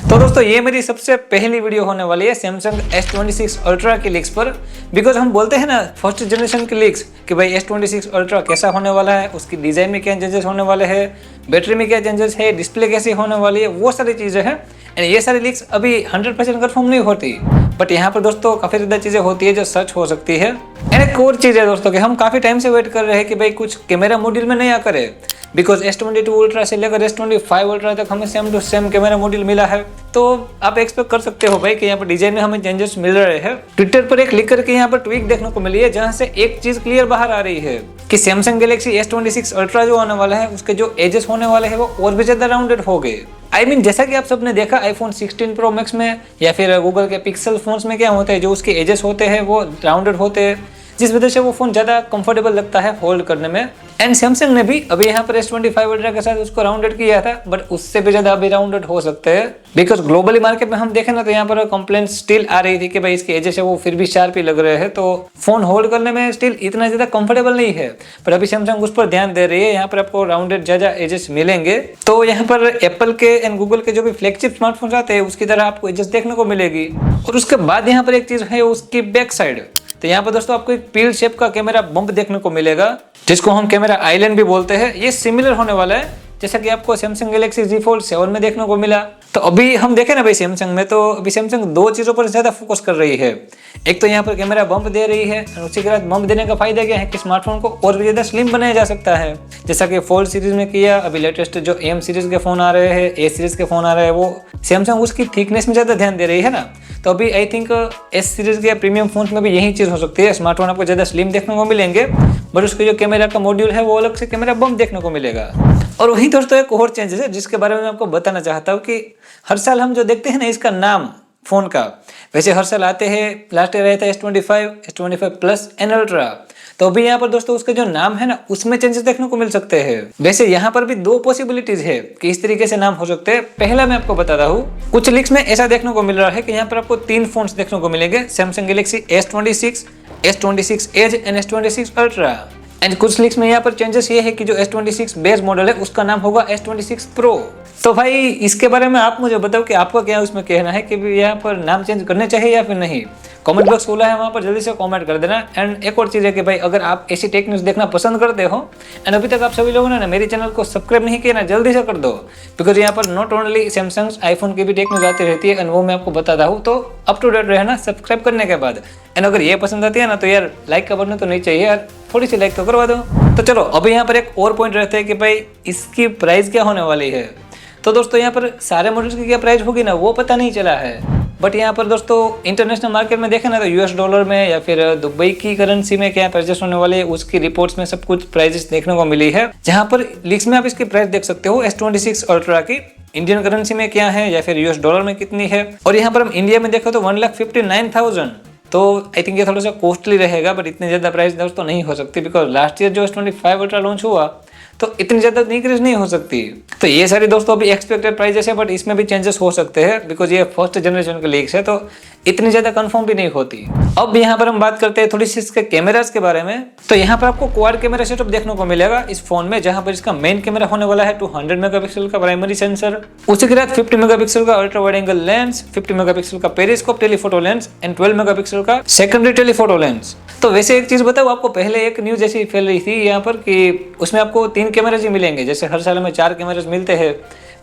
तो दोस्तों ये मेरी सबसे पहली वीडियो होने वाली है सैमसंग S26 अल्ट्रा की लीक्स पर। बिकॉज हम बोलते हैं ना फर्स्ट जनरेशन की लीक्स कि भाई S26 अल्ट्रा कैसा होने वाला है, उसकी डिजाइन में क्या चेंजेस होने वाले हैं, बैटरी में क्या चेंजेस है, डिस्प्ले कैसी होने वाली है, वो सारी चीज़ें हैं। एंड ये सारी लीक्स अभी 100% कंफर्म नहीं होती, बट यहाँ पर दोस्तों काफ़ी ज़्यादा चीज़ें होती है जो सच हो सकती है। एंड एक और चीज़ है दोस्तों कि हम काफ़ी टाइम से वेट कर रहे हैं कि भाई कुछ कैमरा मॉड्यूल में नया करे। बिकॉज S22 अल्ट्रा से लेकर S25 अल्ट्रा तक हमें same to same camera module मिला है, तो आप एक्सपेक्ट कर सकते हो भाई कि यहाँ पर डिजाइन में हमें चेंजेस मिल रहे हैं। ट्विटर पर एक लिख करके यहाँ पर ट्वीट देखने को मिली है जहाँ से एक चीज क्लियर बाहर आ रही है कि सैमसंग गैलेक्सी S26 अल्ट्रा जो आने वाला है उसके जो एजेस होने वाले हैं वो और भी ज्यादा राउंडेड हो गए। जैसा कि आप सबने देखा iPhone 16 Pro Max में या फिर गूगल के पिक्सल फोन्स में क्या होता है, जो उसके एजेस होते हैं वो राउंडेड होते हैं, जिस वजह से वो फोन ज्यादा कंफर्टेबल लगता है होल्ड करने में। एंड सैमसंग ने भी अभी यहाँ पर S25 अल्ट्रा के साथ उसको राउंडेड किया था, बट उससे भी ज्यादा अभी राउंडेड हो सकते हैं। बिकॉज ग्लोबली मार्केट में हम देखें ना तो यहाँ पर कंप्लेंट स्टिल आ रही थी कि भाई इसके एजेस है वो फिर भी शार्प ही लग रहे हैं, तो फोन होल्ड करने में स्टिल इतना ज्यादा कंफर्टेबल नहीं है। पर अभी सैमसंग उस पर ध्यान दे रही है, यहाँ पर आपको राउंडेड ज्यादा एजेस मिलेंगे। तो यहाँ पर एप्पल के एंड गूगल के जो भी फ्लैगशिप स्मार्टफोन आते हैं उसकी तरह आपको एजेस देखने को मिलेगी। और उसके बाद यहाँ पर एक चीज है उसकी बैक साइड। तो यहाँ पर दोस्तों आपको एक पील शेप का कैमरा बम्प देखने को मिलेगा जिसको हम कैमरा आइलैंड भी बोलते हैं। ये सिमिलर होने वाला है जैसा कि आपको सैमसंग गैलेक्सी Z Fold 7 में देखने को मिला। तो अभी हम देखें ना भाई सैमसंग में, तो अभी सैमसंग दो चीजों पर ज्यादा फोकस कर रही है। एक तो यहाँ पर कैमरा बम्प दे रही है, और उसी के साथ बम्प देने का फायदा क्या है कि स्मार्टफोन को और भी ज्यादा स्लिम बनाया जा सकता है, जैसा कि फोल्ड सीरीज में किया। अभी लेटेस्ट जो AM सीरीज के फोन आ रहे हैं, A सीरीज के फोन आ रहे हैं, वो सैमसंग उसकी थिकनेस में ज्यादा ध्यान दे रही है ना। तो अभी आई थिंक S सीरीज के प्रीमियम फोन में भी यही चीज हो सकती है। स्मार्टफोन आपको ज्यादा स्लिम देखने को मिलेंगे, बट उसके जो कैमरा का मॉड्यूल है वो अलग से कैमरा बम्प देखने को मिलेगा। और वहीं दोस्तों एक और चेंजेस है जिसके बारे में मैं आपको बताना चाहता हूँ कि हर साल हम जो देखते हैं ना इसका नाम फोन का, वैसे हर साल आते हैं। लास्ट ईयर आया था S25 प्लस एंड अल्ट्रा। तो अभी यहाँ पर दोस्तों उसका जो नाम है ना उसमें चेंजेस देखने को मिल सकते हैं। वैसे यहाँ पर भी दो पॉसिबिलिटीज है कि इस तरीके से नाम हो सकते हैं। पहला मैं आपको बताता हूँ, कुछ लीक्स में ऐसा देखने को मिल रहा है कि यहाँ पर आपको 3 फोन्स देखने को मिलेंगे, Samsung Galaxy S26, S26 edge and S26 ultra. And कुछ लीक्स में यहाँ पर चेंजेस ये है कि जो S26 बेस मॉडल है उसका नाम होगा S26 प्रो। तो भाई इसके बारे में आप मुझे बताओ कि आपका क्या उसमें कहना है कि यहाँ पर नाम चेंज करने चाहिए या फिर नहीं। कमेंट बॉक्स खोला है, वहाँ पर जल्दी से कमेंट कर देना। एंड एक और चीज़ है कि भाई अगर आप ऐसी टेक न्यूज़ देखना पसंद करते हो एंड अभी तक आप सभी लोगों ने ना मेरे चैनल को सब्सक्राइब नहीं किया ना, जल्दी से कर दो। बिकॉज यहाँ पर नॉट ओनली सैमसंग आईफोन की भी टेक न्यूज़ आती रहती है एंड वो मैं आपको बताता हूँ, तो अप टू डेट रहना सब्सक्राइब करने के बाद। एंड अगर ये पसंद आती है ना तो यार लाइक का बटन तो नहीं चाहिए यार, थोड़ी सी लाइक तो करवा दो। तो चलो अभी यहाँ पर एक और पॉइंट रहता है कि भाई इसकी प्राइस क्या होने वाली है। तो दोस्तों यहाँ पर सारे मॉडल्स की क्या प्राइस होगी ना वो पता नहीं चला है, बट यहाँ पर दोस्तों इंटरनेशनल मार्केट में देखें ना तो US डॉलर में या फिर दुबई की करेंसी में क्या प्राइसेस होने वाले हैं उसकी रिपोर्ट्स में सब कुछ प्राइसेस देखने को मिली है। जहाँ पर लीक्स में आप इसकी प्राइस देख सकते हो S26 अल्ट्रा की इंडियन करेंसी में क्या है या फिर US डॉलर में कितनी है। और यहाँ पर हम इंडिया में देखो तो 1,59,000। तो आई थिंक ये थोड़ा सा कॉस्टली रहेगा, बट इतनी ज्यादा प्राइस दोस्तों नहीं हो सकती। बिकॉज लास्ट ईयर जो S25 अल्ट्रा लॉन्च हुआ तो इतनी ज्यादा इंक्रीज नहीं हो सकती। तो ये सारी दोस्तों अभी एक्सपेक्टेड प्राइसेस है, बट इसमें भी चेंजेस हो सकते हैं बिकॉज ये फर्स्ट जनरेशन के लीक्स है, तो इतनी ज्यादा कंफर्म भी नहीं होती। अब यहाँ पर हम बात करते हैं थोड़ी सी इसके कैमरास के बारे में। तो यहाँ पर आपको क्वाड कैमरा सेटअप देखने को मिलेगा इस फोन में, जहाँ पर इसका मेन कैमरा होने वाला है 200 मेगापिक्सल का प्राइमरी सेंसर, उसी के साथ 50 मेगापिक्सल का ultra wide angle lens, 50 megapixel का periscope telephoto lens and 12 megapixel का सेकेंडरी टेलीफोटो लेंस। तो वैसे एक चीज बताओ आपको, पहले एक न्यूज ऐसी फैल रही थी यहाँ पर कि उसमें आपको 3 कैमराज ही मिलेंगे, जैसे हर साल में 4 कैमराज मिलते हैं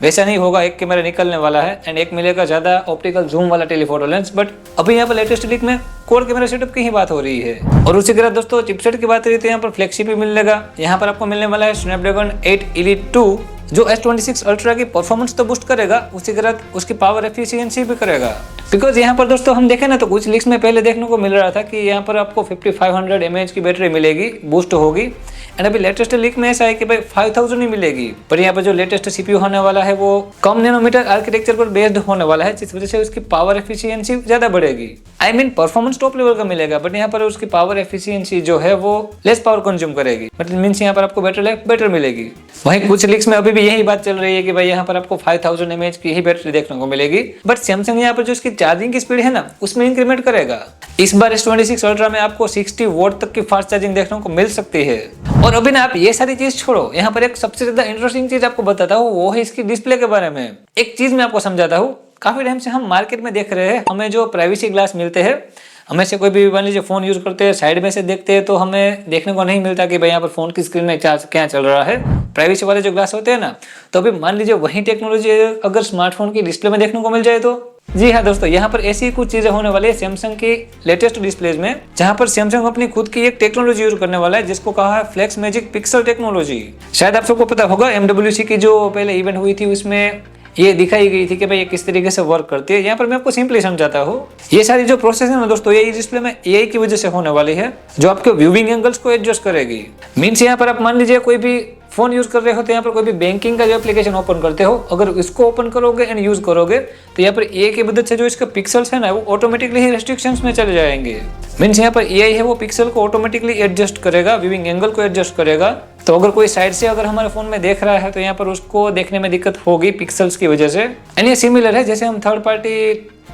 वैसा नहीं होगा, एक कैमरा निकलने वाला है एंड एक मिलेगा ज्यादा ऑप्टिकल जूम वाला टेलीफोटो लेंस। बट अभी यहाँ पर लेटेस्ट लीक में क्वाड कैमरा सेटअप की ही बात हो रही है। और उसी के साथ दोस्तों चिपसेट की बात रही तो यहाँ पर फ्लैगशिप भी मिलेगा। यहाँ पर आपको मिलने वाला है स्नैपड्रैगन 8 Elite 2 जो S26 अल्ट्रा की परफॉर्मेंस तो बूस्ट करेगा, उसी के साथ उसकी पावर एफिशिएंसी भी करेगा। बिकॉज यहाँ पर दोस्तों हम देखें ना तो कुछ लीक्स में पहले देखने को मिल रहा था कि यहाँ पर आपको 5500 mAh की बैटरी मिलेगी, बूस्ट होगी। एंड अभी लेटेस्ट लीक में ऐसा है कि भाई 5000 ही मिलेगी। पर यहाँ पर जो लेटेस्ट CPU होने वाला है वो कम नैनोमीटर आर्किटेक्चर पर बेस्ड होने वाला है, जिस वजह से उसकी पावर एफिशिएंसी ज्यादा बढ़ेगी। परफॉर्मेंस टॉप लेवल का मिलेगा, बट यहाँ पर उसकी पावर एफिशिएंसी जो है वो लेस पावर कंज्यूम करेगी, बट मींस यहाँ पर आपको बैटरी लाइफ बेटर मिलेगी। वहीं कुछ लीक्स में अभी भी यही बात चल रही है कि भाई यहाँ पर आपको 5000 mAh की ही बैटरी देखने को मिलेगी, बट सैमसंग यहाँ पर जो इसकी चार्जिंग की स्पीड है ना उसमें इंक्रीमेंट करेगा। इस बार S26 अल्ट्रा में आपको 60 वोट तक की फास्ट चार्जिंग देखने को मिल सकती है। और अभी ना आप ये सारी चीज छोड़ो, यहाँ पर एक सबसे ज्यादा इंटरेस्टिंग चीज आपको बताता हूँ, वो है इसकी डिस्प्ले के बारे में। एक चीज मैं आपको समझाता हूँ, काफी टाइम से हम मार्केट में देख रहे हैं, हमें जो प्राइवेसी ग्लास मिलते हैं, हमें से कोई भी मान लीजिए फोन यूज करते हैं, साइड में से देखते हैं तो हमें देखने को नहीं मिलता कि भाई यहाँ पर फोन की स्क्रीन में क्या चल रहा है। प्राइवेसी वाले जो ग्लास होते हैं ना, तो अभी मान लीजिए वही टेक्नोलॉजी अगर स्मार्टफोन की डिस्प्ले में देखने को मिल जाए तो जी हाँ दोस्तों, यहाँ पर ऐसी कुछ चीजें होने वाली है सैमसंग की लेटेस्ट डिस्प्लेज में, जहाँ पर सैमसंग अपनी खुद की एक टेक्नोलॉजी यूज करने वाला है जिसको कहा है फ्लेक्स मैजिक पिक्सल टेक्नोलॉजी। शायद आप सबको पता होगा MWC की जो पहले इवेंट हुई थी उसमें ये दिखाई गई थी कि भाई ये किस तरीके से वर्क करती है। यहाँ पर मैं आपको सिंपली समझाता हूँ। ये सारी जो प्रोसेस है ना दोस्तों, ये डिस्प्ले में AI की वजह से होने वाली है, जो आपके व्यूइंग एंगल्स को एडजस्ट करेगी। मीन्स यहाँ पर आप मान लीजिए कोई भी फोन यूज कर रहे हो तो यहाँ पर कोई भी बैंकिंग का जो एप्लीकेशन ओपन करते हो, अगर इसको ओपन करोगे एंड यूज करोगे तो यहाँ पर AI की मदद से जो इसके पिक्सल्स है ना, वो ऑटोमेटिकली ही रेस्ट्रिक्शंस में चले जाएंगे। मीन्स यहाँ पर AI है वो पिक्सल को ऑटोमेटिकली एडजस्ट करेगा, व्यूइंग एंगल को एडजस्ट करेगा। तो अगर कोई साइड से अगर हमारे फोन में देख रहा है तो यहाँ पर उसको देखने में दिक्कत होगी पिक्सल्स की वजह से। एंड ये सिमिलर है जैसे हम third party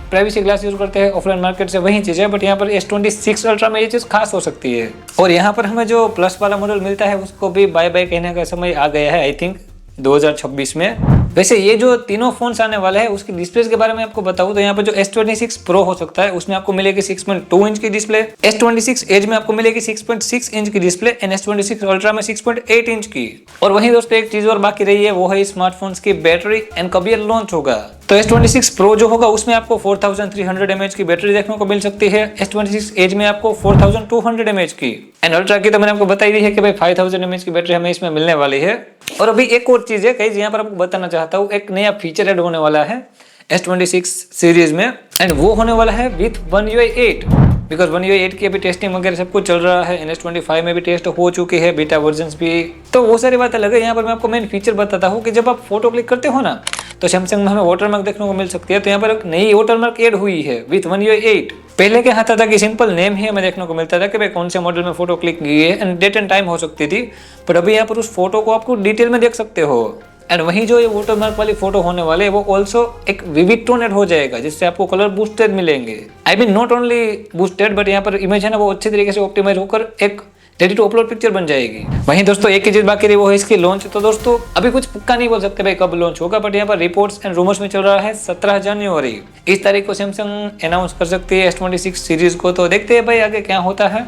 privacy glass use करते हैं ऑफलाइन मार्केट से, वही चीज है, बट यहाँ पर S26 अल्ट्रा में ये चीज खास हो सकती है। और यहाँ पर हमें जो प्लस वाला मॉडल मिलता है उसको भी बाय बाय कहने का समय आ गया है, आई थिंक 2026 में। वैसे ये जो तीनों फोन्स आने वाले हैं उसकी डिस्प्लेस के बारे में आपको बताऊं तो यहाँ पर जो S26 Pro हो सकता है उसमें आपको मिलेगी 6.2 इंच की डिस्प्ले, S26 Edge में आपको मिलेगी 6.6 इंच की डिस्प्ले एंड S26 Ultra में 6.8 इंच की। और वहीं दोस्तों एक चीज और बाकी रही है, वो है स्मार्टफोन्स की बैटरी एंड कब ये लॉन्च होगा। तो S26 Pro जो होगा उसमें आपको 4300 mAh की बैटरी देखने को मिल सकती है, S26 Edge में आपको 4200 mAh की, एंड अल्ट्रा की तो मैंने आपको बताई दी है कि भाई 5000 mAh की बैटरी हमें इसमें मिलने वाली है। और अभी एक और चीज है कहीं यहाँ पर आपको बताना चाहता हूँ, एक नया फीचर ऐड होने वाला है S26 सीरीज में, एंड वो होने वाला है with One UI 8, because One UI 8 की अभी टेस्टिंग वगैरह सब कुछ चल रहा है, S25 में भी टेस्ट हो चुकी है, बीटा वर्जन भी, तो वो सारी बातें लगे। यहाँ पर मैं आपको मेन फीचर बताता हूँ कि जब आप फोटो क्लिक करते हो ना तो सैमसंग में हमें वाटरमार्क देखने को मिल सकती है। तो यहाँ पर एक नई वाटरमार्क ऐड हुई है विथ One UI 8। पहले क्या आता था कि सिंपल नेम ही हमें देखने को मिलता था कि भाई कौन से मॉडल में फोटो क्लिक की है एंड डेट एंड टाइम हो सकती थी, पर अभी यहाँ पर उस फोटो को आपको डिटेल में देख सकते हो। एंड वहीं जो ये वाटरमार्क वाली फोटो होने वाले वो ऑल्सो एक विविड टोन एड हो जाएगा, जिससे आपको कलर बूस्टेड मिलेंगे। I mean not only boosted, but यहाँ पर इमेज है ना वो अच्छे तरीके से ऑप्टिमाइज होकर एक रेडी टू अपलोड पिक्चर बन जाएगी। वहीं दोस्तों एक ही चीज बाकी रही, वो है इसकी लॉन्च। तो दोस्तों अभी कुछ पक्का नहीं बोल सकते भाई कब लॉन्च होगा, बट यहाँ पर रिपोर्ट्स एंड रूमर्स में चल रहा है 17 जनवरी। इस तारीख को सैमसंग अनाउंस कर सकती है S26 सीरीज को। तो देखते हैं भाई आगे क्या होता है।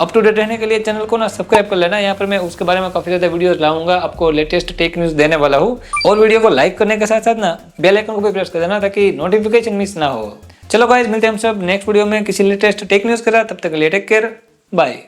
अप टू डेट रहने के लिए चैनल को ना सब्सक्राइब कर लेना, यहाँ पर मैं उसके बारे में काफी ज्यादा वीडियोस लाऊंगा, आपको लेटेस्ट टेक न्यूज देने वाला हूँ। और वीडियो को लाइक करने के साथ साथ ना बेल आइकन को भी प्रेस कर देना ताकि नोटिफिकेशन मिस ना हो। चलो गाइस, मिलते हैं हम सब नेक्स्ट वीडियो में किसी लेटेस्ट टेक न्यूज के साथ। तब तक के लिए टेक केयर, बाय।